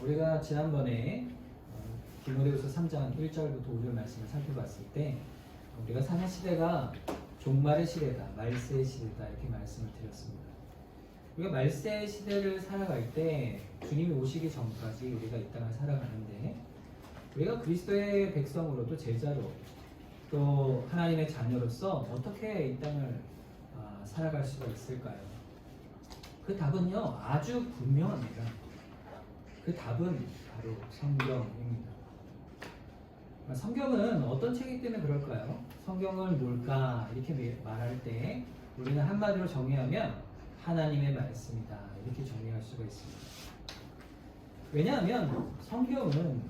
우리가 지난번에 디모데후서 3장 1절부터 5절 말씀을 살펴봤을 때 우리가 사는 시대가 종말의 시대다, 말세의 시대다 이렇게 말씀을 드렸습니다. 우리가 말세의 시대를 살아갈 때 주님이 오시기 전까지 우리가 이 땅을 살아가는데 우리가 그리스도의 백성으로 또 제자로 또 하나님의 자녀로서 어떻게 이 땅을 살아갈 수가 있을까요? 그 답은요 아주 분명합니다. 그 답은 바로 성경입니다. 성경은 어떤 책이기 때문에 그럴까요? 성경은 뭘까? 이렇게 말할 때 우리는 한마디로 정의하면 하나님의 말씀이다 이렇게 정의할 수가 있습니다. 왜냐하면 성경은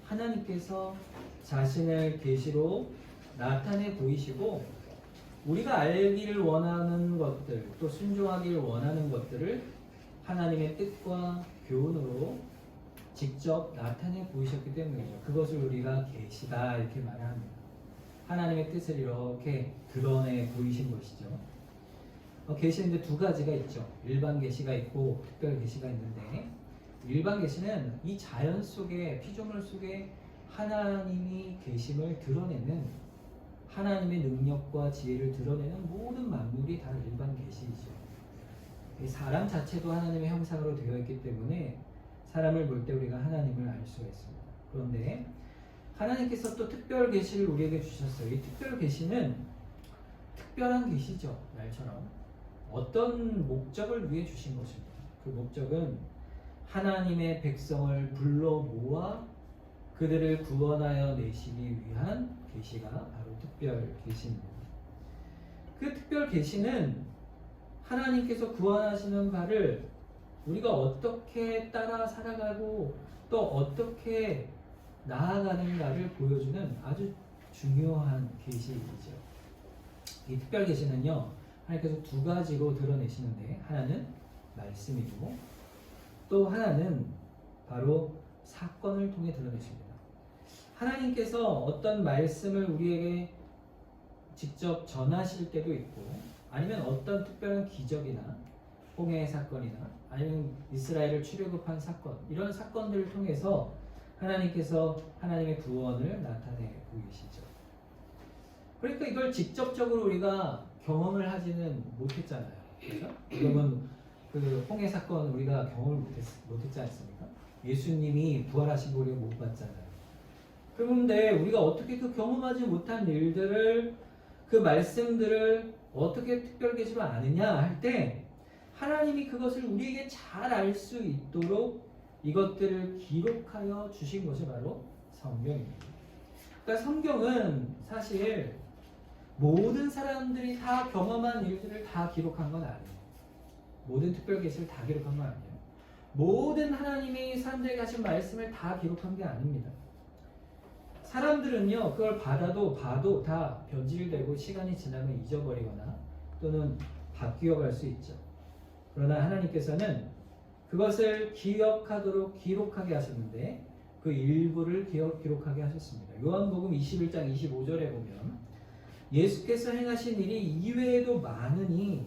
하나님께서 자신을 계시로 나타내 보이시고 우리가 알기를 원하는 것들 또 순종하기를 원하는 것들을 하나님의 뜻과 교훈으로 직접 나타내 보이셨기 때문이죠. 그것을 우리가 계시다 이렇게 말을 합니다. 하나님의 뜻을 이렇게 드러내 보이신 것이죠. 계시인데 두 가지가 있죠. 일반 계시가 있고 특별 계시가 있는데 일반 계시는 이 자연 속에 피조물 속에 하나님이 계심을 드러내는 하나님의 능력과 지혜를 드러내는 모든 만물이 다 일반 계시이죠. 사람 자체도 하나님의 형상으로 되어 있기 때문에 사람을 볼 때 우리가 하나님을 알 수가 있습니다. 그런데 하나님께서 또 특별 계시를 우리에게 주셨어요. 이 특별 계시는 특별한 계시죠. 말처럼 어떤 목적을 위해 주신 것입니다. 그 목적은 하나님의 백성을 불러 모아 그들을 구원하여 내시기 위한 계시가 바로 특별 계시입니다. 그 특별 계시는 하나님께서 구원하시는 바를 우리가 어떻게 따라 살아가고 또 어떻게 나아가는가를 보여주는 아주 중요한 계시이죠. 이 특별 계시는요 하나님께서 두 가지로 드러내시는데 하나는 말씀이고 또 하나는 바로 사건을 통해 드러내십니다. 하나님께서 어떤 말씀을 우리에게 직접 전하실 때도 있고 아니면 어떤 특별한 기적이나 홍해의 사건이나 아니면 이스라엘을 출애굽한 사건 이런 사건들을 통해서 하나님께서 하나님의 구원을 나타내 보이시죠. 그러니까 이걸 직접적으로 우리가 경험을 하지는 못했잖아요. 그렇죠? 지금은 그 홍해 사건 우리가 경험을 못했지 않습니까? 예수님이 부활하신 거 우리가 못 봤잖아요. 그런데 우리가 어떻게 그 경험하지 못한 일들을 그 말씀들을 어떻게 특별 계시로 아느냐 할 때 하나님이 그것을 우리에게 잘 알 수 있도록 이것들을 기록하여 주신 것이 바로 성경입니다. 그러니까 성경은 사실 모든 사람들이 다 경험한 일들을 다 기록한 건 아니에요. 모든 특별 계시를 다 기록한 건 아니에요. 모든 하나님이 사람들에게 하신 말씀을 다 기록한 게 아닙니다. 사람들은요 그걸 봐도 다 변질되고 시간이 지나면 잊어버리거나 또는 바뀌어갈 수 있죠. 그러나 하나님께서는 그것을 기억하도록 기록하게 하셨는데 그 일부를 기록하게 하셨습니다. 요한복음 21장 25절에 보면 예수께서 행하신 일이 이외에도 많으니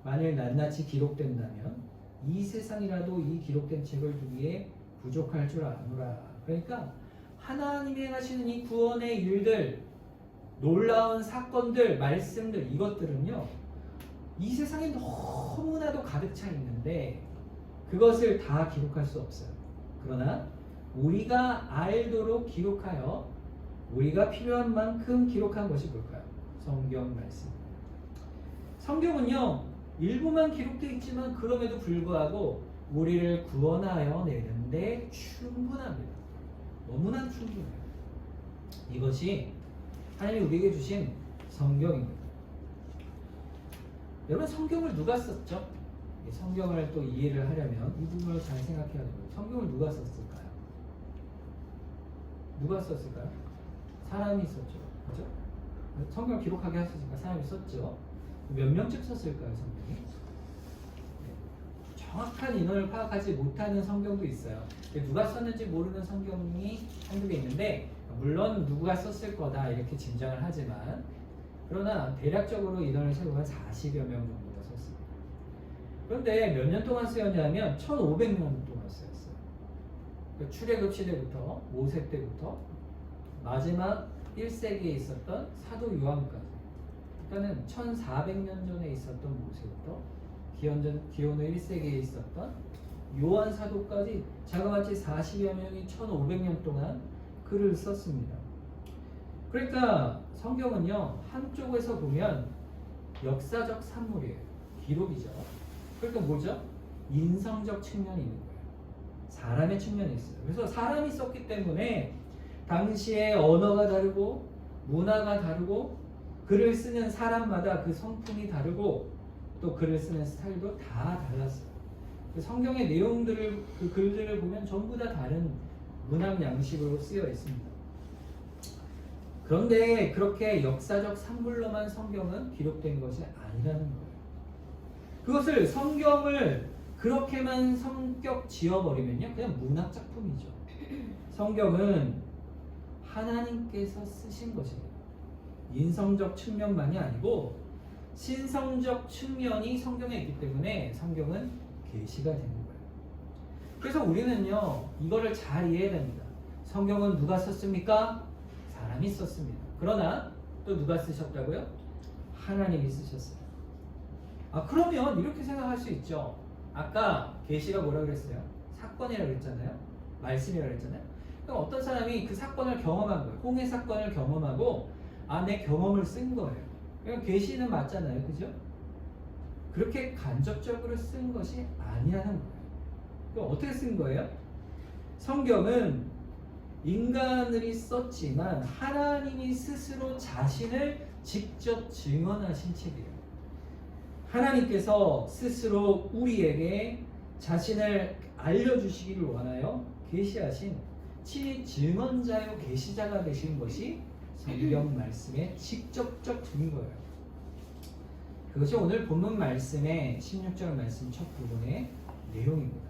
만일 낱낱이 기록된다면 이 세상이라도 이 기록된 책을 두기에 부족할 줄 아노라. 그러니까 하나님이 행하시는 이 구원의 일들, 놀라운 사건들, 말씀들 이것들은요 이 세상에 너무나도 가득 차 있는데 그것을 다 기록할 수 없어요. 그러나 우리가 알도록 기록하여 우리가 필요한 만큼 기록한 것이 뭘까요? 성경 말씀. 성경은요 일부만 기록되어 있지만 그럼에도 불구하고 우리를 구원하여 내는데 충분합니다. 너무나 충분해요. 이것이 하나님이 우리에게 주신 성경입니다. 여러분 성경을 누가 썼죠? 성경을 또 이해를 하려면 이 부분을 잘 생각해야 됩니다. 성경을 누가 썼을까요? 누가 썼을까요? 사람이 썼죠. 그렇죠? 성경을 기록하게 하셨으니까 사람이 썼죠. 몇 명쯤 썼을까요, 성경이? 정확한 인원을 파악하지 못하는 성경도 있어요. 누가 썼는지 모르는 성경이 한두 개 있는데 물론 누가 썼을 거다 이렇게 짐작을 하지만 그러나 대략적으로 인원을 세보면 40여 명 정도가 썼습니다. 그런데 몇 년 동안 쓰였냐면 1500년 동안 쓰였어요. 출애굽 시대부터 5세 때부터 마지막 1세기에 있었던 사도 요한까지, 그러니까는 1400년 전에 있었던 모세부터 기원전 1세기에 있었던 요한 사도까지 자그마치 40여 명이 1500년 동안 글을 썼습니다. 그러니까 성경은요, 한쪽에서 보면 역사적 산물이에요. 기록이죠. 그러니까 뭐죠? 인성적 측면이 있는 거예요. 사람의 측면이 있어요. 그래서 사람이 썼기 때문에 당시의 언어가 다르고 문화가 다르고 글을 쓰는 사람마다 그 성품이 다르고 또 글을 쓰는 스타일도 다 달랐어요. 성경의 내용들을, 그 글들을 보면 전부 다 다른 문학 양식으로 쓰여 있습니다. 그런데 그렇게 역사적 산물로만 성경은 기록된 것이 아니라는 거예요. 그것을 성경을 그렇게만 성격 지어버리면요, 그냥 문학 작품이죠. 성경은 하나님께서 쓰신 것입니다. 인성적 측면만이 아니고 신성적 측면이 성경에 있기 때문에 성경은 계시가 되는 거예요. 그래서 우리는요, 이거를 잘 이해해야 됩니다. 성경은 누가 썼습니까? 사람이 썼습니다. 그러나 또 누가 쓰셨다고요? 하나님이 쓰셨어요. 그러면 이렇게 생각할 수 있죠. 아까 계시가 뭐라 그랬어요? 사건이라고 그랬잖아요. 말씀이라고 그랬잖아요. 그럼 어떤 사람이 그 사건을 경험한 거예요. 홍해 사건을 경험하고 내 경험을 쓴 거예요. 그럼 계시는 맞잖아요. 그죠? 그렇게 간접적으로 쓴 것이 아니라는 거예요. 그럼 어떻게 쓴 거예요? 성경은 인간들이 썼지만 하나님이 스스로 자신을 직접 증언하신 책이에요. 하나님께서 스스로 우리에게 자신을 알려주시기를 원하여 계시하신 친히 증언자요 계시자가 되신 것이 성경 말씀의 직접적 증거예요. 그것이 오늘 본문 말씀의 16절 말씀 첫 부분의 내용입니다.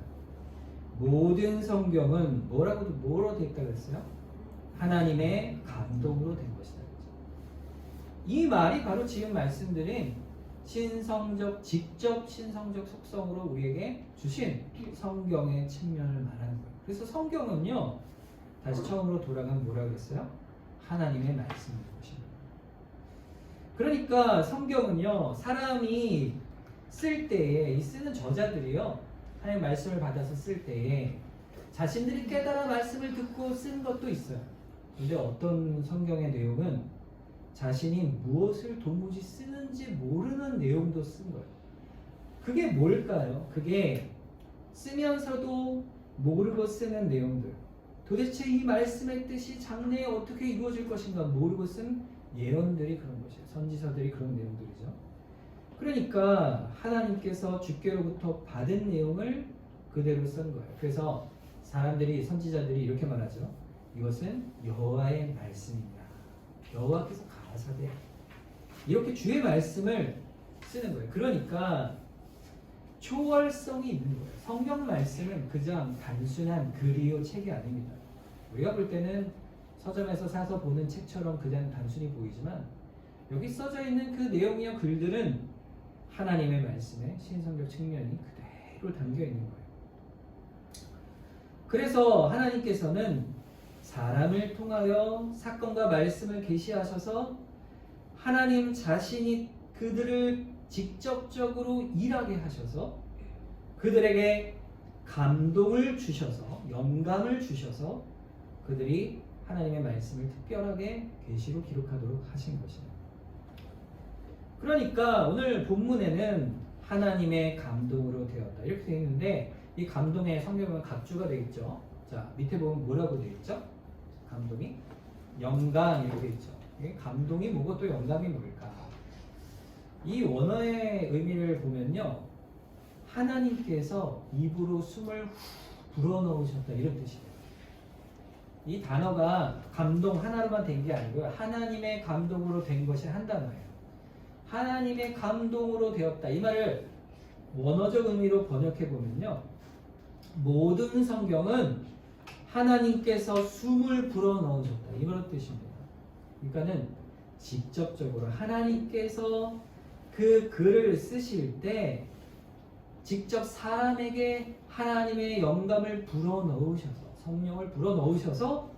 모든 성경은 뭐로 되어 있다고 했어요? 하나님의 감동으로 된 것이다. 이 말이 바로 지금 말씀드린 직접 신성적 속성으로 우리에게 주신 성경의 측면을 말하는 거예요. 그래서 성경은요, 다시 처음으로 돌아가면 뭐라고 했어요? 하나님의 말씀인 것입니다. 그러니까 성경은요, 사람이 쓸 때에, 이 쓰는 저자들이요, 하나님의 말씀을 받아서 쓸 때에 자신들이 깨달아 말씀을 듣고 쓴 것도 있어요. 근데 어떤 성경의 내용은 자신이 무엇을 도무지 쓰는지 모르는 내용도 쓴 거예요. 그게 뭘까요? 그게 쓰면서도 모르고 쓰는 내용들. 도대체 이 말씀의 뜻이 장래에 어떻게 이루어질 것인가 모르고 쓴 예언들이 그런 것이에요. 선지서들이 그런 내용들이죠. 그러니까 하나님께서 주께로부터 받은 내용을 그대로 쓴 거예요. 그래서 사람들이, 선지자들이 이렇게 말하죠. 이것은 여호와의 말씀입니다. 여호와께서 가라사대. 이렇게 주의 말씀을 쓰는 거예요. 그러니까 초월성이 있는 거예요. 성경 말씀은 그저 단순한 글이요 책이 아닙니다. 우리가 볼 때는 서점에서 사서 보는 책처럼 그냥 단순히 보이지만 여기 써져 있는 그 내용이요 글들은 하나님의 말씀의 신성적 측면이 그대로 담겨 있는 거예요. 그래서 하나님께서는 사람을 통하여 사건과 말씀을 계시하셔서 하나님 자신이 그들을 직접적으로 일하게 하셔서 그들에게 감동을 주셔서, 영감을 주셔서 그들이 하나님의 말씀을 특별하게 계시로 기록하도록 하신 것입니다. 그러니까 오늘 본문에는 하나님의 감동으로 되었다 이렇게 되어 있는데, 이 감동에 성경은 각주가 되어 있죠. 자, 밑에 보면 뭐라고 되어 있죠? 감동이 영감 이렇게 되어 있죠. 감동이 뭐고 또 영감이 뭘까? 이 원어의 의미를 보면요, 하나님께서 입으로 숨을 불어넣으셨다 이런 뜻이에요. 이 단어가 감동 하나로만 된 게 아니고요, 하나님의 감동으로 된 것이 한 단어예요. 하나님의 감동으로 되었다. 이 말을 원어적 의미로 번역해 보면요, 모든 성경은 하나님께서 숨을 불어넣으셨다 이런 뜻입니다. 그러니까는 직접적으로 하나님께서 그 글을 쓰실 때 직접 사람에게 하나님의 영감을 불어넣으셔서 성령을 불어넣으셔서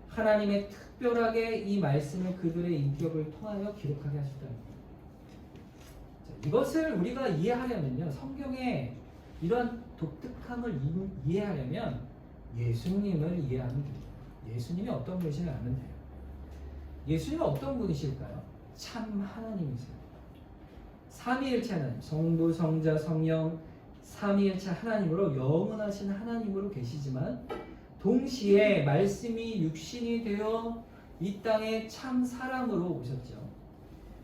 하나님의 특별하게 이 말씀을 그들의 인격을 통하여 기록하게 하셨다는 거예요. 자, 이것을 우리가 이해하려면요, 성경의 이런 독특함을 이해하려면 예수님을 이해하면 돼요. 예수님이 어떤 분이신지 알면 돼요. 예수님은 어떤 분이실까요? 참 하나님이세요. 삼위일체 하나님, 성부, 성자, 성령, 삼위일체 하나님으로 영원하신 하나님으로 계시지만 동시에 말씀이 육신이 되어 이 땅에 참 사람으로 오셨죠.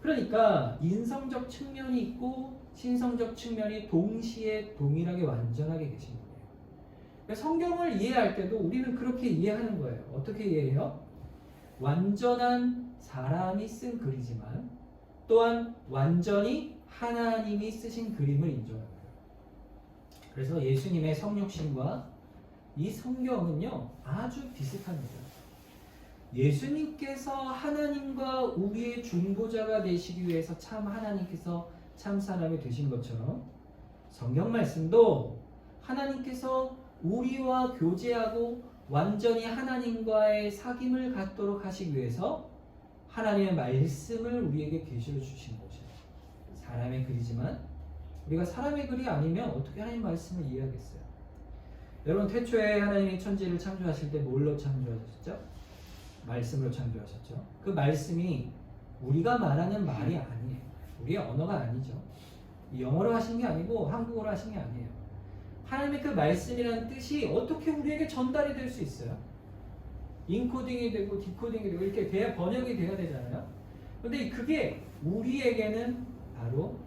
그러니까 인성적 측면이 있고 신성적 측면이 동시에 동일하게 완전하게 계신 거예요. 그러니까 성경을 이해할 때도 우리는 그렇게 이해하는 거예요. 어떻게 이해해요? 완전한 사람이 쓴 글이지만 또한 완전히 하나님이 쓰신 그림을 인정하는 거예요. 그래서 예수님의 성육신과 이 성경은요 아주 비슷합니다. 예수님께서 하나님과 우리의 중보자가 되시기 위해서 참 하나님께서 참 사람이 되신 것처럼 성경 말씀도 하나님께서 우리와 교제하고 완전히 하나님과의 사귐을 갖도록 하시기 위해서 하나님의 말씀을 우리에게 계시로 주신 것이에요. 사람의 글이지만 우리가 사람의 글이 아니면 어떻게 하나님 말씀을 이해하겠어요? 여러분, 태초에 하나님이 천지를 창조하실 때 뭘로 창조하셨죠? 말씀으로 창조하셨죠. 그 말씀이 우리가 말하는 말이 아니에요. 우리의 언어가 아니죠. 영어로 하신 게 아니고 한국어로 하신 게 아니에요. 하나님의 그 말씀이라는 뜻이 어떻게 우리에게 전달이 될 수 있어요? 인코딩이 되고 디코딩이 되고 이렇게 번역이 돼야 되잖아요. 그런데 그게 우리에게는 바로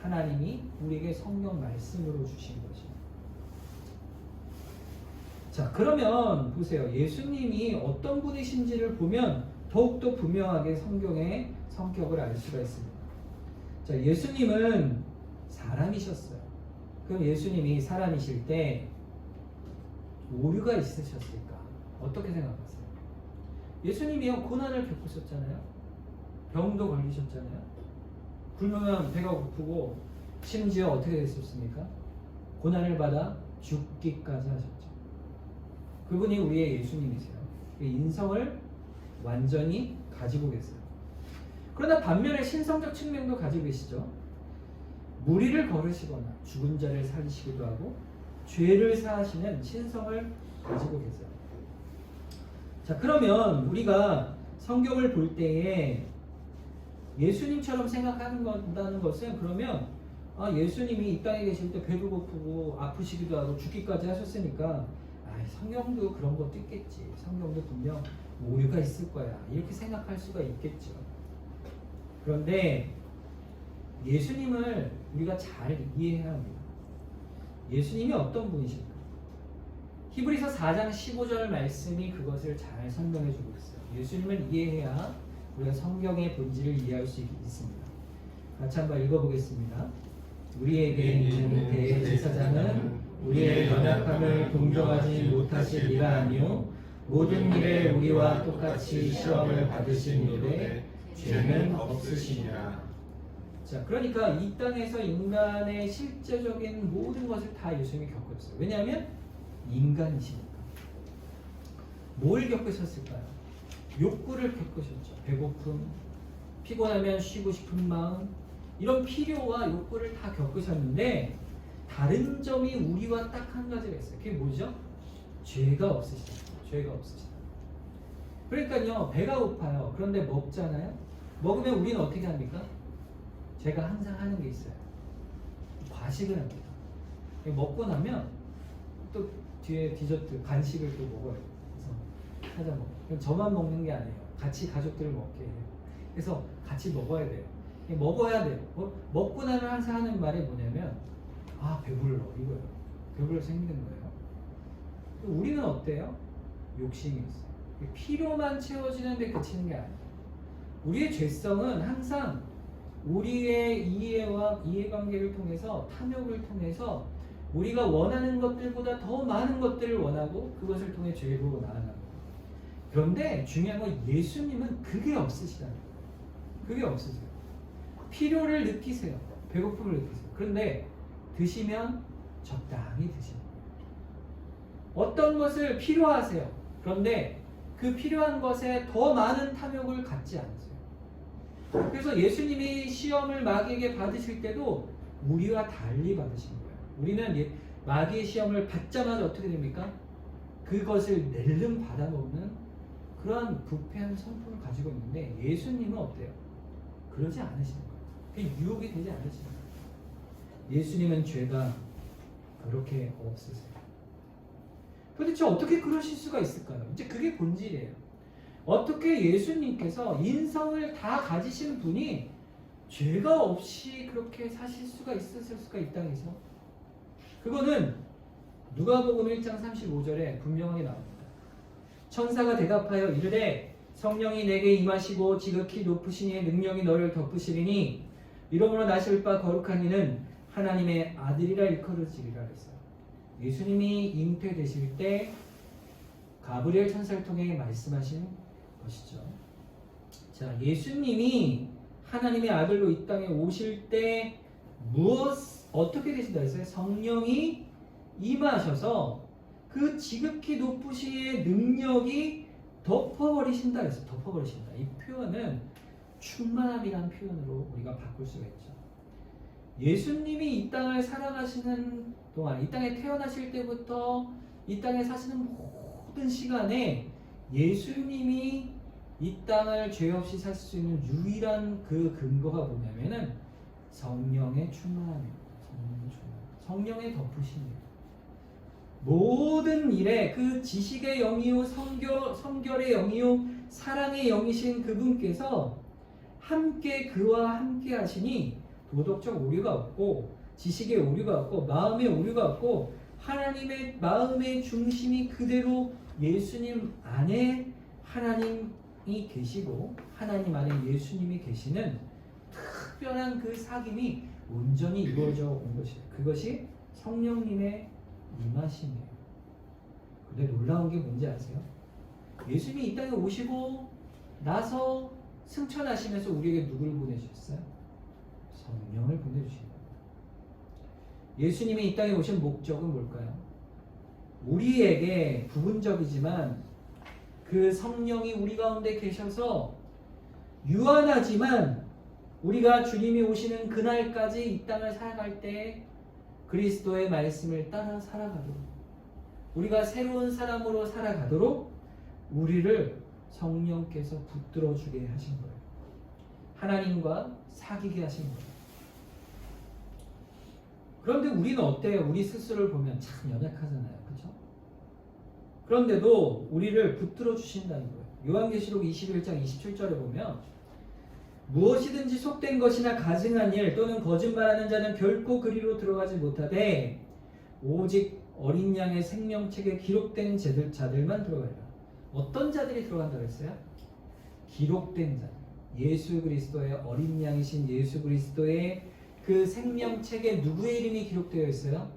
하나님이 우리에게 성경 말씀으로 주신 것이에요. 자, 그러면 보세요. 예수님이 어떤 분이신지를 보면 더욱더 분명하게 성경의 성격을 알 수가 있습니다. 자, 예수님은 사람이셨어요. 그럼 예수님이 사람이실 때 오류가 있으셨을까? 어떻게 생각하세요? 예수님이요, 고난을 겪으셨잖아요. 병도 걸리셨잖아요. 굶으면 배가 고프고 심지어 어떻게 됐었습니까? 고난을 받아 죽기까지 하셨죠. 그분이 우리의 예수님이세요. 인성을 완전히 가지고 계세요. 그러나 반면에 신성적 측면도 가지고 계시죠. 무리를 걸으시거나 죽은 자를 살리시기도 하고 죄를 사하시는 신성을 가지고 계세요. 자, 그러면 우리가 성경을 볼 때에 예수님처럼 생각한다는 것은 그러면 예수님이 이 땅에 계실 때 배도 고프고 아프시기도 하고 죽기까지 하셨으니까 성경도 그런 것도 있겠지. 성경도 분명 오류가 있을 거야. 이렇게 생각할 수가 있겠죠. 그런데 예수님을 우리가 잘 이해해야 합니다. 예수님이 어떤 분이실까? 히브리서 4장 15절 말씀이 그것을 잘 설명해주고 있어요. 예수님을 이해해야 우리가 성경의 본질을 이해할 수 있습니다. 같이 한번 읽어보겠습니다. 우리에게 있는 대제사장은 우리의 연약함을 동정하지 못하실 이가 아니요 모든 일에 우리와 똑같이 시험을 받으신 이에 죄는 없으시니라. 자, 그러니까 이 땅에서 인간의 실제적인 모든 것을 다 예수님이 겪었어요. 왜냐하면 인간이시니까. 뭘 겪으셨을까요? 욕구를 겪으셨죠. 배고픔, 피곤하면 쉬고 싶은 마음, 이런 필요와 욕구를 다 겪으셨는데 다른 점이 우리와 딱 한 가지가 있어요. 그게 뭐죠? 죄가 없으시다. 죄가 없으시다. 그러니까요, 배가 고파요. 그런데 먹잖아요. 먹으면 우리는 어떻게 합니까? 제가 항상 하는 게 있어요. 과식을 합니다. 먹고 나면 또 뒤에 디저트, 간식을 또 먹어요. 그래서 찾아 먹어요. 그럼 저만 먹는 게 아니에요. 같이 가족들을 먹게 해요. 그래서 같이 먹어야 돼요. 먹어야 돼요. 먹고 나면 항상 하는 말이 뭐냐면 배불러 이거예요. 배불러서 힘든 거예요. 우리는 어때요? 욕심이 있어요. 필요만 채워지는데 그치는 게 아니에요. 우리의 죄성은 항상 우리의 이해관계를 통해서 탐욕을 통해서 우리가 원하는 것들보다 더 많은 것들을 원하고 그것을 통해 죄로 나아가는 거예요. 그런데 중요한 건 예수님은 그게 없으시다는 거예요. 그게 없으세요. 필요를 느끼세요. 배고픔을 느끼세요. 그런데 드시면 적당히 드시는 거예요. 어떤 것을 필요하세요. 그런데 그 필요한 것에 더 많은 탐욕을 갖지 않으세요. 그래서 예수님이 시험을 마귀에게 받으실 때도 우리와 달리 받으신 거예요. 우리는 마귀의 시험을 받자마자 어떻게 됩니까? 그것을 낼름 받아먹는 그러한 부패한 성품을 가지고 있는데 예수님은 어때요? 그러지 않으시는 거예요. 그게 유혹이 되지 않으시는 거예요. 예수님은 죄가 그렇게 없으세요. 도대체 어떻게 그러실 수가 있을까요? 이제 그게 본질이에요. 어떻게 예수님께서 인성을 다 가지신 분이 죄가 없이 그렇게 사실 수가 있었을 수가 이 땅에서? 그거는 누가복음 1장 35절에 분명하게 나옵니다. 천사가 대답하여 이르되 성령이 내게 임하시고 지극히 높으신 이의 능력이 너를 덮으시리니 이러므로 나실 바 거룩한 이는 하나님의 아들이라 일컬어지리라 그랬어요. 예수님이 잉태되실 때 가브리엘 천사를 통해 말씀하신 것이죠. 자, 예수님이 하나님의 아들로 이 땅에 오실 때 어떻게 되신다 했어요? 성령이 임하셔서 그 지극히 높으신 이의 능력이 덮어버리신다 했어요. 덮어버리신다. 이 표현은 충만함이라는 표현으로 우리가 바꿀 수가 있죠. 예수님이 이 땅을 살아가시는 동안, 이 땅에 태어나실 때부터 이 땅에 사시는 모든 시간에 예수님이 이 땅을 죄 없이 살 수 있는 유일한 그 근거가 뭐냐면은 성령의 충만함입니다. 성령의 덮으심이에요. 모든 일에 그 지식의 영이요 성결의 영이요 사랑의 영이신 그분께서 함께 그와 함께 하시니 도덕적 오류가 없고 지식의 오류가 없고 마음의 오류가 없고 하나님의 마음의 중심이 그대로 예수님 안에 하나님이 계시고 하나님 안에 예수님이 계시는 특별한 그 사귐이 온전히 이루어져 온 것이에요. 그것이 성령님의 임하심이에요. 근데 놀라운 게 뭔지 아세요? 예수님이 이 땅에 오시고 나서 승천하시면서 우리에게 누구를 보내주셨어요? 성령을 보내주신 겁니다. 예수님이 이 땅에 오신 목적은 뭘까요? 우리에게 부분적이지만 그 성령이 우리 가운데 계셔서 유한하지만 우리가 주님이 오시는 그날까지 이 땅을 살아갈 때 그리스도의 말씀을 따라 살아가도록 우리가 새로운 사람으로 살아가도록 우리를 성령께서 붙들어 주게 하신 거예요. 하나님과 사귀게 하신 거예요. 그런데 우리는 어때요? 우리 스스로를 보면 참 연약하잖아요. 그렇죠? 그런데도 우리를 붙들어 주신다는 거예요. 요한계시록 21장 27절에 보면 무엇이든지 속된 것이나 가증한 일 또는 거짓말하는 자는 결코 그리로 들어가지 못하되 오직 어린 양의 생명책에 기록된 자들만 들어가리라. 어떤 자들이 들어간다고 했어요? 기록된 자들. 예수 그리스도의 어린 양이신 예수 그리스도의 그 생명책에 누구의 이름이 기록되어 있어요?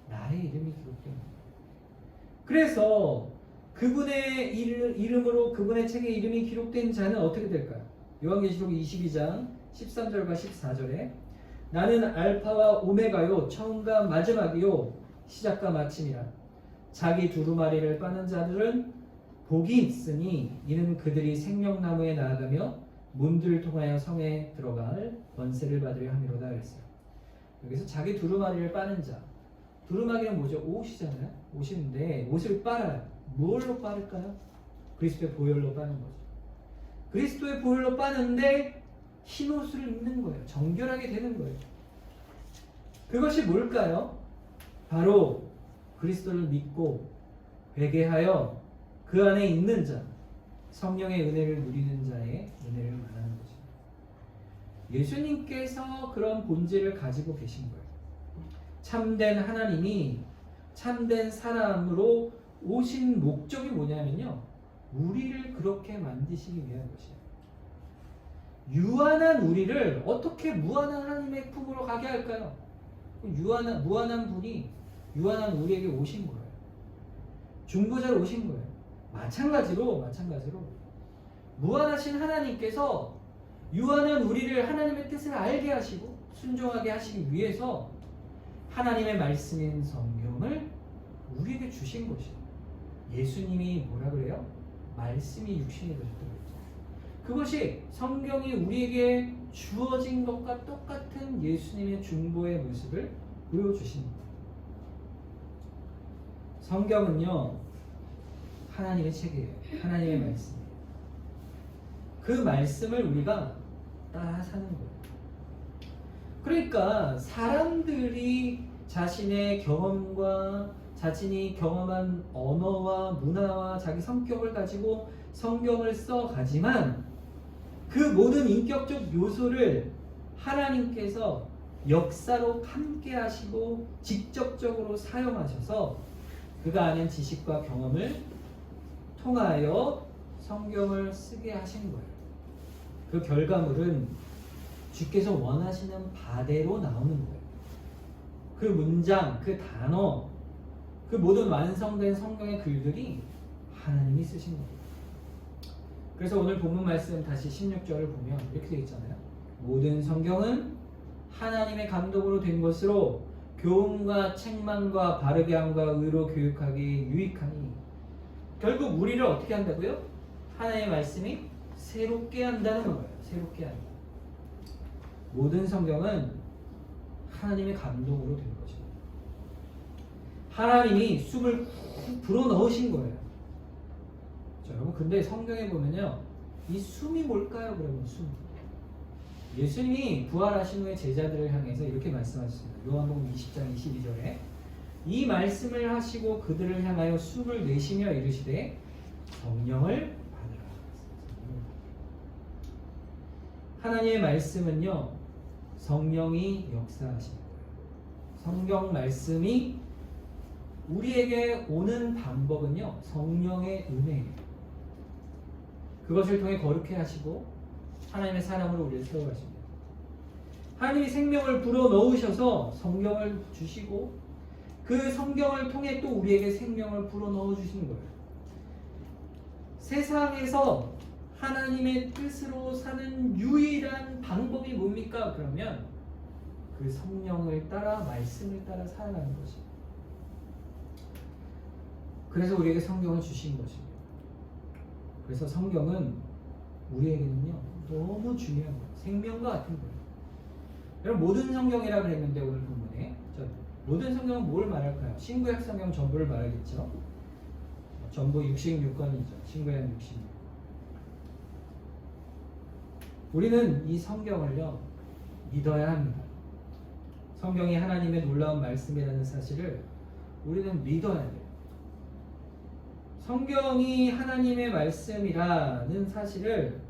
나의 이름이 기록되어 있는 거예요. 그래서 그분의 이름으로 그분의 책에 이름이 기록된 자는 어떻게 될까요? 요한계시록 22장 13절과 14절에 나는 알파와 오메가요 처음과 마지막이요 시작과 마침이라. 자기 두루마리를 빠는 자들은 복이 있으니 이는 그들이 생명나무에 나아가며 문들을 통하여 성에 들어갈 권세를 받으려 함이로다 그랬어요. 여기서 자기 두루마리를 빠는 자. 두루마리는 뭐죠? 옷이잖아요. 옷인데 옷을 빨아요. 뭘로 빠를까요? 그리스도의 보혈로 빠는 거죠. 그리스도의 보혈로 빠는데 흰 옷을 입는 거예요. 정결하게 되는 거예요. 그것이 뭘까요? 바로 그리스도를 믿고 회개하여 그 안에 있는 자, 성령의 은혜를 누리는 자의 은혜를 말하는 것입니다. 예수님께서 그런 본질을 가지고 계신 거예요. 참된 하나님이 참된 사람으로 오신 목적이 뭐냐면요, 우리를 그렇게 만드시기 위한 것이에요. 유한한 우리를 어떻게 무한한 하나님의 품으로 가게 할까요? 무한한 분이 유한한 우리에게 오신 거예요. 중보자로 오신 거예요. 마찬가지로 무한하신 하나님께서 유한한 우리를 하나님의 뜻을 알게 하시고 순종하게 하시기 위해서 하나님의 말씀인 성경을 우리 우리에게 주신 것이 예수님이 뭐라 그래요? 말씀이 육신이 되셨다고 그랬죠. 그것이 성경이 우리에게 주어진 것과 똑같은 예수님의 중보의 모습을 보여주십니다. 성경은요, 하나님의 책이에요. 하나님의 말씀이에요. 그 말씀을 우리가 따라 사는 거예요. 그러니까 사람들이 자신의 경험과 자신이 경험한 언어와 문화와 자기 성격을 가지고 성경을 써가지만 그 모든 인격적 요소를 하나님께서 역사로 함께 하시고 직접적으로 사용하셔서 그가 아는 지식과 경험을 통하여 성경을 쓰게 하신 거예요. 그 결과물은 주께서 원하시는 바대로 나오는 거예요. 그 문장, 그 단어, 그 모든 완성된 성경의 글들이 하나님이 쓰신 겁니다. 그래서 오늘 본문 말씀 다시 16절을 보면 이렇게 되어 있잖아요. 모든 성경은 하나님의 감독으로 된 것으로 교훈과 책망과 바르게 함과 의로 교육하기 유익하니. 결국 우리를 어떻게 한다고요? 하나님의 말씀이 새롭게 한다는 거예요. 새롭게 한다. 모든 성경은 하나님의 감동으로 된 것입니다. 하나님이 숨을 불어넣으신 거예요. 자, 여러분, 근데 성경에 보면요, 이 숨이 뭘까요? 그러면 숨. 예수님이 부활하신 후에 제자들을 향해서 이렇게 말씀하셨습니다. 요한복음 20장 22절에 이 말씀을 하시고 그들을 향하여 숨을 내쉬며 이르시되 성령을 받으라. 하나님의 말씀은요, 성령이 역사하시는 거예요. 성경 말씀이 우리에게 오는 방법은요, 성령의 은혜예요. 그것을 통해 거룩해 하시고 하나님의 사람으로 우리를 세워가십니다. 하나님이 생명을 불어넣으셔서 성경을 주시고 그 성경을 통해 또 우리에게 생명을 불어넣어 주시는 거예요. 세상에서 하나님의 뜻으로 사는 유일한 방법이 뭡니까? 그러면 그 성령을 따라, 말씀을 따라 살아가는 것입니다. 그래서 우리에게 성경을 주신 것입니다. 그래서 성경은 우리에게는요, 너무 중요한 거예요. 생명과 같은 거예요. 여러분, 모든 성경이라 그랬는데 오늘 본문에 모든 성경은 뭘 말할까요? 신구약 성경 전부를 말하겠죠. 전부 66권이죠. 신구약 66권. 우리는 이 성경을요, 믿어야 합니다. 성경이 하나님의 놀라운 말씀이라는 사실을 우리는 믿어야 돼요. 성경이 하나님의 말씀이라는 사실을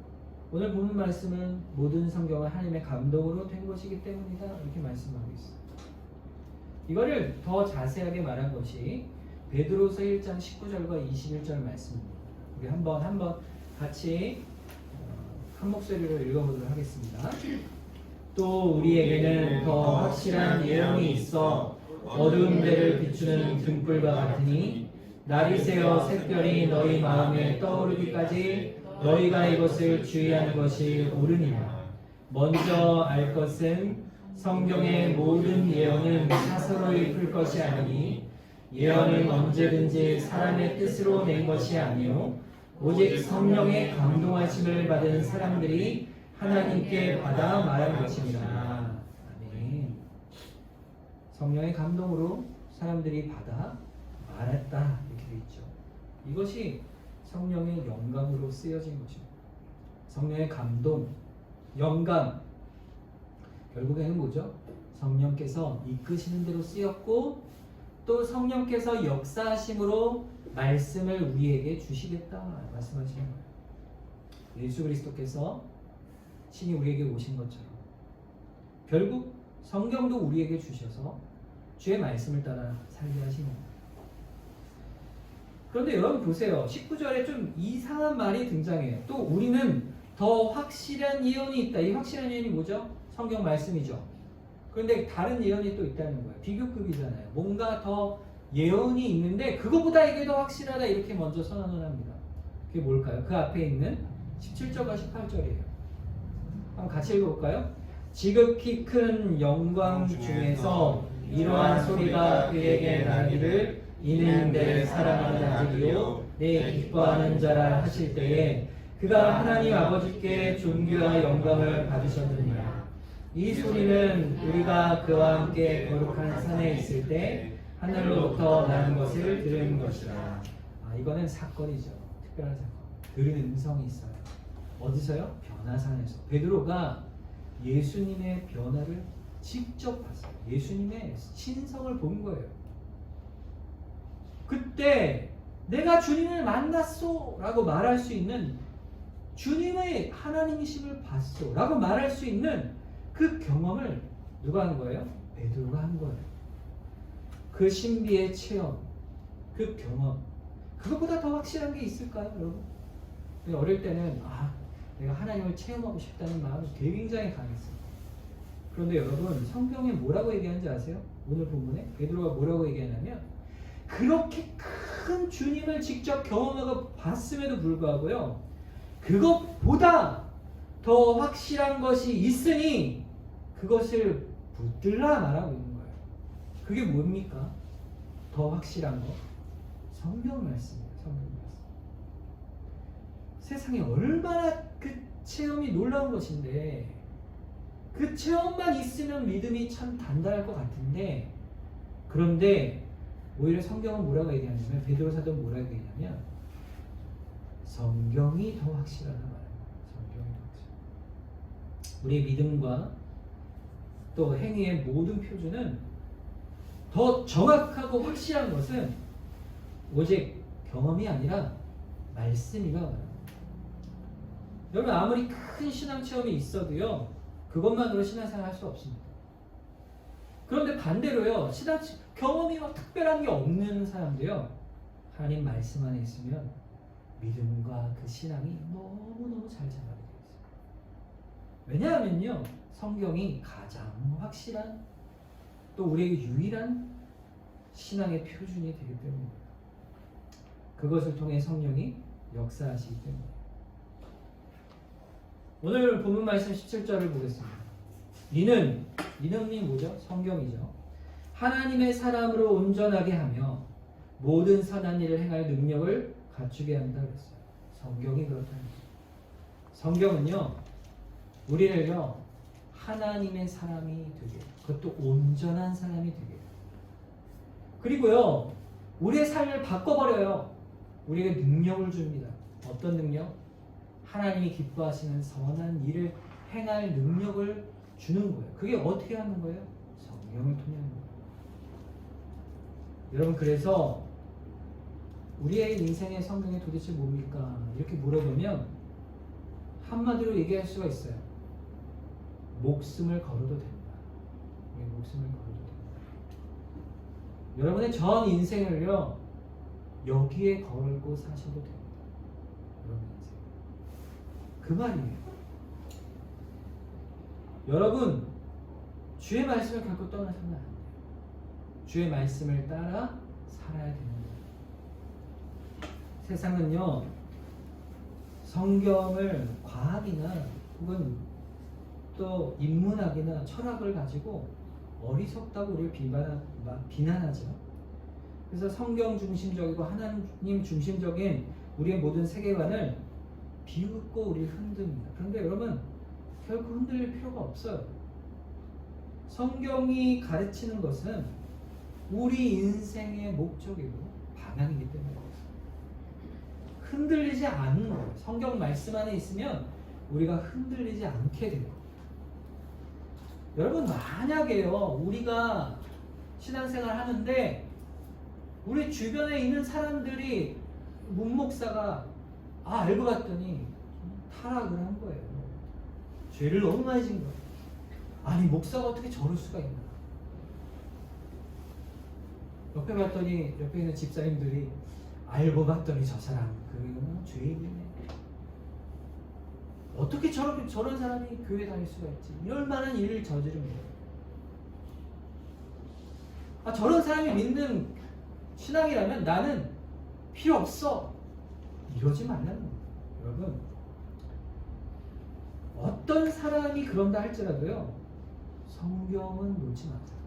오늘 본문 말씀은 모든 성경은 하나님의 감동으로 된 것이기 때문이다, 이렇게 말씀하고 있어요. 이거를 더 자세하게 말한 것이 베드로서 1장 19절과 21절 말씀입니다. 우리 한번 같이 한 목소리로 읽어보도록 하겠습니다. 또 우리에게는 더 확실한 예언이 있어 어두운 데를 비추는 등불과 같으니 날이 새어 샛별이 너희 마음에 떠오르기까지 너희가 이것을 주의하는 것이 옳으니라. 먼저 알 것은 성경의 모든 예언은 사서로 읽을 것이 아니니 예언은 언제든지 사람의 뜻으로 낸 것이 아니요 오직 성령의 감동하심을 받은 사람들이 하나님께 받아 말한 것입니다. 아멘. 성령의 감동으로 사람들이 받아 말했다, 이렇게 되어 있죠. 이것이 성령의 영감으로 쓰여진 것입니다. 성령의 감동, 영감, 결국에는 뭐죠? 성령께서 이끄시는 대로 쓰였고 또 성령께서 역사하심으로 말씀을 우리에게 주시겠다 말씀하시는 거예요. 예수 그리스도께서 친히 우리에게 오신 것처럼 결국 성경도 우리에게 주셔서 주의 말씀을 따라 살게 하시는 거예요. 그런데 여러분 보세요. 19절에 좀 이상한 말이 등장해요. 또 우리는 더 확실한 예언이 있다. 이 확실한 예언이 뭐죠? 성경 말씀이죠. 그런데 다른 예언이 또 있다는 거예요. 비교급이잖아요. 뭔가 더 예언이 있는데 그거보다 이게 더 확실하다, 이렇게 먼저 선언을 합니다. 그게 뭘까요? 그 앞에 있는 17절과 18절이에요. 한번 같이 읽어볼까요? 지극히 큰 영광 중에서 이러한 소리가 그에게 나기를 이는 내 사랑하는 아들이요 내 기뻐하는 자라 하실 때에 그가 하나님 아버지께 존귀와 영광을 받으셨느니라. 이 소리는 우리가 그와 함께 거룩한 산에 있을 때 하늘로부터 나는 것을 들은 것이라. 이거는 사건이죠. 특별한 사건. 들은 음성이 있어요. 어디서요? 변화산에서. 베드로가 예수님의 변화를 직접 봤어요. 예수님의 신성을 본 거예요. 그때 내가 주님을 만났소 라고 말할 수 있는, 주님의 하나님이심을 봤소 라고 말할 수 있는 그 경험을 누가 한 거예요? 베드로가 한 거예요. 그 신비의 체험, 그 경험, 그것보다 더 확실한 게 있을까요, 여러분? 어릴 때는 내가 하나님을 체험하고 싶다는 마음이 굉장히 강했어요. 그런데 여러분, 성경에 뭐라고 얘기하는지 아세요? 오늘 본문에 베드로가 뭐라고 얘기하냐면, 그렇게 큰 주님을 직접 경험하고 봤음에도 불구하고요, 그것보다 더 확실한 것이 있으니 그것을 붙들라 말하고 있는 거예요. 그게 뭡니까? 더 확실한 거? 성경 말씀이에요. 성경 말씀. 세상에 얼마나 그 체험이 놀라운 것인데, 그 체험만 있으면 믿음이 참 단단할 것 같은데, 그런데 오히려 성경은 뭐라고 얘기하냐면, 베드로 사도는 뭐라고 얘기하냐면, 성경이 더 확실하다 말이에요. 성경이 더 확실하다. 우리의 믿음과 또 행위의 모든 표준은 더 정확하고 확실한 것은 오직 경험이 아니라 말씀이라 말합니다. 여러분, 아무리 큰 신앙 체험이 있어도요, 그것만으로 신앙생활 할 수 없습니다. 그런데 반대로요, 경험이 특별한 게 없는 사람도요, 하나님 말씀 안에 있으면 믿음과 그 신앙이 너무너무 잘 자라게 되어 있어요. 왜냐하면요, 성경이 가장 확실한, 또 우리에게 유일한 신앙의 표준이 되기 때문입니다. 그것을 통해 성령이 역사하시기 때문입니다. 오늘 본문 말씀 17절을 보겠습니다. 이는 뭐죠? 성경이죠. 하나님의 사람으로 온전하게 하며 모든 선한 일을 행할 능력을 갖추게 한다 그랬어요. 성경이 그렇다는 거죠. 성경은요, 우리를요, 하나님의 사람이 되게, 그것도 온전한 사람이 되게, 그리고요, 우리의 삶을 바꿔버려요. 우리에게 능력을 줍니다. 어떤 능력? 하나님이 기뻐하시는 선한 일을 행할 능력을 주는 거예요. 그게 어떻게 하는 거예요? 성령을 통해 하는 거예요. 여러분, 그래서 우리의 인생의 성경이 도대체 뭡니까? 이렇게 물어보면 한마디로 얘기할 수가 있어요. 목숨을 걸어도 된다. 목숨을 걸어도 된다. 여러분의 전 인생을요, 여기에 걸고 사셔도 됩니다. 여러분 인생. 그 말이에요. 여러분, 주의 말씀을 결코 떠나서는 안 돼요. 주의 말씀을 따라 살아야 됩니다. 세상은요, 성경을 과학이나 혹은 또 인문학이나 철학을 가지고 어리석다고 우리를 비난하죠. 그래서 성경 중심적이고 하나님 중심적인 우리의 모든 세계관을 비웃고 우리를 흔듭니다. 그런데 여러분, 결코 흔들릴 필요가 없어요. 성경이 가르치는 것은 우리 인생의 목적이고 방향이기 때문에 흔들리지 않는 거예요. 성경 말씀 안에 있으면 우리가 흔들리지 않게 돼요. 여러분, 만약에요, 우리가 신앙생활 하는데 우리 주변에 있는 사람들이 문목사가 알고 봤더니 타락을 한 거예요. 죄를 너무 많이 진 거예요. 아니, 목사가 어떻게 저럴 수가 있나. 옆에 봤더니 옆에 있는 집사님들이 알고 봤더니 저 사람 그거는 죄인이네. 어떻게 저런 사람이 교회 다닐 수가 있지? 이럴 만한 일을 저지른 거예요. 저런 사람이 믿는 신앙이라면 나는 필요 없어. 이러지 말라는 거예요. 여러분, 어떤 사람이 그런다 할지라도요, 성경은 놓지 마세요.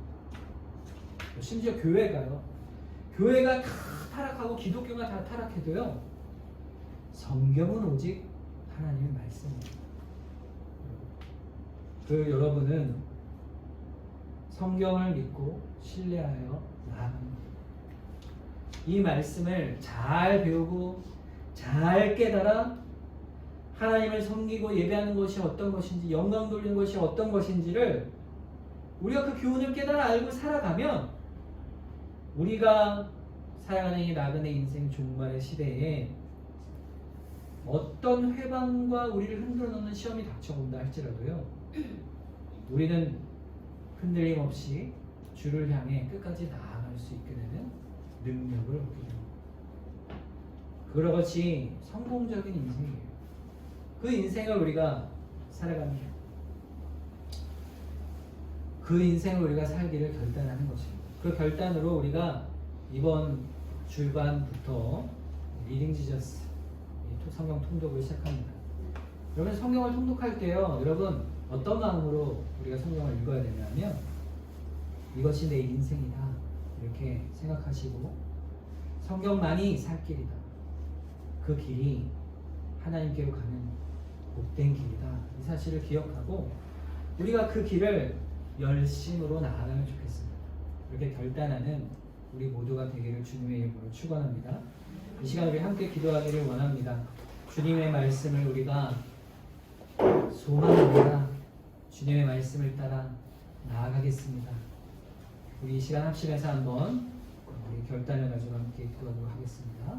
심지어 교회가요, 교회가 다 타락하고 기독교가 다 타락해도요, 성경은 오직 하나님의 말씀입니다. 여러분은 성경을 믿고 신뢰하여 나아갑니다. 이 말씀을 잘 배우고 잘 깨달아 하나님을 섬기고 예배하는 것이 어떤 것인지, 영광 돌리는 것이 어떤 것인지를 우리가 그 교훈을 깨달아 알고 살아가면 우리가 살아가는 이 나그네 인생 종말의 시대에 어떤 회방과 우리를 흔들어 놓는 시험이 닥쳐온다 할지라도요, 우리는 흔들림 없이 주를 향해 끝까지 나아갈 수 있게 되는 능력을 얻게 됩니다. 그것이 성공적인 인생이에요. 그 인생을 우리가 살아갑니다. 그 인생을 우리가 살기를 결단하는 것입니다. 그 결단으로 우리가 이번 주간부터 리딩 지저스 성경 통독을 시작합니다. 여러분 성경을 통독할 때요, 여러분 어떤 마음으로 우리가 성경을 읽어야 되냐면 이것이 내 인생이다 이렇게 생각하시고 성경만이 살 길이다. 그 길이 하나님께로 가는 복된 길이다. 이 사실을 기억하고 우리가 그 길을 열심으로 나아가면 좋겠습니다. 이렇게 결단하는 우리 모두가 되기를 주님의 이름으로 축원합니다. 이 시간 우리 함께 기도하기를 원합니다. 주님의 말씀을 우리가 소망합니다. 주님의 말씀을 따라 나아가겠습니다. 우리 이 시간 합심해서 한번 우리 결단을 가지고 함께 기도하도록 하겠습니다.